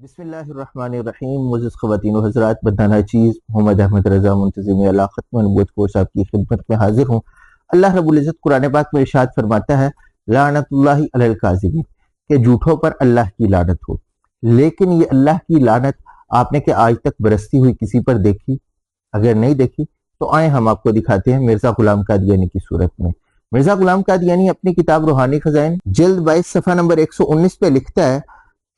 بسم اللہ الرحمن الرحیم۔ معزز خواتین و حضرات، بندانہ چیز محمد احمد رضا منتظم اعلیٰ ختم نبوت کورس آپ کی خدمت میں حاضر ہوں۔ اللہ رب العزت قرآن پاک میں ارشاد فرماتا ہے لعنت اللہ علی الکاذبین، کہ جھوٹوں پر اللہ کی لعنت ہو۔ لیکن یہ اللہ کی لعنت آپ نے کہ آج تک برستی ہوئی کسی پر دیکھی؟ اگر نہیں دیکھی تو آئیں ہم آپ کو دکھاتے ہیں مرزا غلام قادیانی کی صورت میں۔ مرزا غلام قادیانی اپنی کتاب روحانی خزائن جلد 22 صفحہ نمبر 119 پہ لکھتا ہے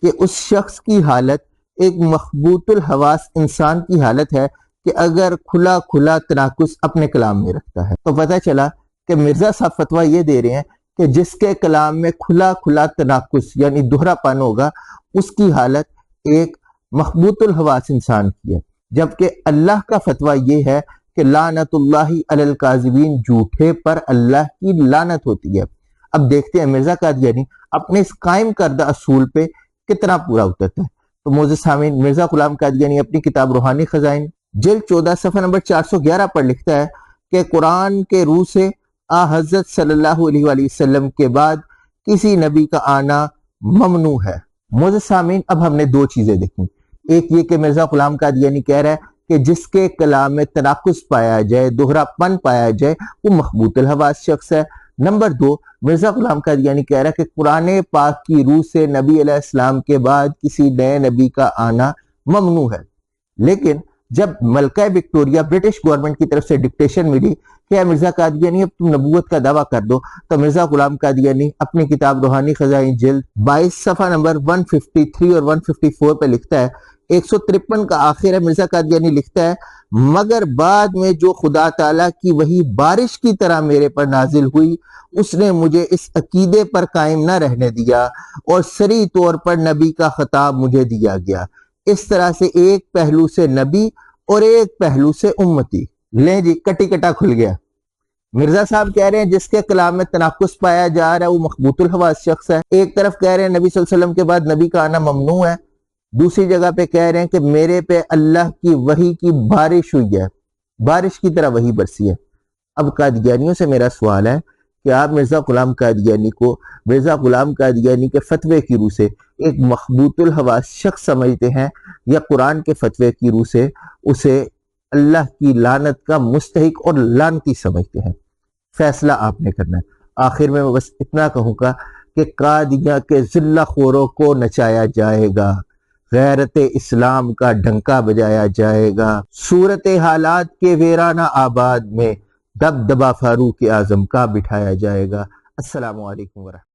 کہ اس شخص کی حالت ایک مخبوط الحواس انسان کی حالت ہے کہ اگر کھلا کھلا تناقض اپنے کلام میں رکھتا ہے۔ تو پتہ چلا کہ مرزا صاحب فتویٰ یہ دے رہے ہیں کہ جس کے کلام میں کھلا کھلا تناقض یعنی دوہرا پن ہوگا، اس کی حالت ایک مخبوط الحواس انسان کی ہے، جبکہ اللہ کا فتویٰ یہ ہے کہ لعنت اللہ علی الکاذبین، جھوٹے پر اللہ کی لعنت ہوتی ہے۔ اب دیکھتے ہیں مرزا قادیانی اپنے اس قائم کردہ اصول پہ کتنا پورا اترتا ہے۔ تو معزز سامعین، مرزا غلام قادیانی اپنی کتاب روحانی خزائن جلد 14 صفحہ نمبر 411 پر لکھتا ہے کہ قرآن کے روح سے حضرت صلی اللہ علیہ وآلہ وسلم کے بعد کسی نبی کا آنا ممنوع ہے۔ معزز سامعین، اب ہم نے دو چیزیں دیکھیں، ایک یہ کہ مرزا غلام قادیانی کہہ رہا ہے کہ جس کے کلام میں تناقض پایا جائے، دوہرا پن پایا جائے، وہ مخبوط الحواس شخص ہے۔ نمبر دو، مرزا غلام قادیانی کہہ رہا ہے کہ قرآن پاک کی روح سے نبی علیہ السلام کے بعد کسی نئے نبی کا آنا ممنوع ہے۔ لیکن جب ملکہ وکٹوریہ برٹش گورنمنٹ کی طرف سے ڈکٹیشن ملی کہ مرزا قادیانی اب تم نبوت کا دعویٰ کر دو، تو مرزا غلام قادیانی اپنی کتاب روحانی خزائن جلد 22 صفحہ نمبر 153 اور 154 پہ لکھتا ہے، 153 کا آخر ہے، مرزا قادیانی لکھتا ہے مگر بعد میں جو خدا تعالیٰ کی وہی بارش کی طرح میرے پر نازل ہوئی، اس نے مجھے اس عقیدے پر قائم نہ رہنے دیا اور صریح طور پر نبی کا خطاب مجھے دیا گیا۔ اس طرح سے ایک پہلو سے نبی اور ایک پہلو سے امتی۔ لیں جی، کٹی کٹا کھل گیا۔ مرزا صاحب کہہ رہے ہیں جس کے کلام میں تناقض پایا جا رہا ہے وہ مخبوط الحواس شخص ہے۔ ایک طرف کہہ رہے ہیں نبی صلی اللہ علیہ وسلم کے بعد نبی کا آنا ممنوع ہے، دوسری جگہ پہ کہہ رہے ہیں کہ میرے پہ اللہ کی وحی کی بارش ہوئی ہے، بارش کی طرح وحی برسی ہے۔ اب قادیانیوں سے میرا سوال ہے کہ آپ مرزا غلام قادیانی کو مرزا غلام قادیانی کے فتوے کی روح سے ایک مخبوط الحواس شخص سمجھتے ہیں یا قرآن کے فتوے کی روح سے اسے اللہ کی لعنت کا مستحق اور لعنتی سمجھتے ہیں؟ فیصلہ آپ نے کرنا ہے۔ آخر میں بس اتنا کہوں گا کہ قادیاں کے ذلہ خوروں کو نچایا جائے گا، غیرت اسلام کا ڈنکا بجایا جائے گا، صورت حالات کے ویرانہ آباد میں دبدبہ فاروق اعظم کا بٹھایا جائے گا۔ السلام علیکم ورحمۃ اللہ۔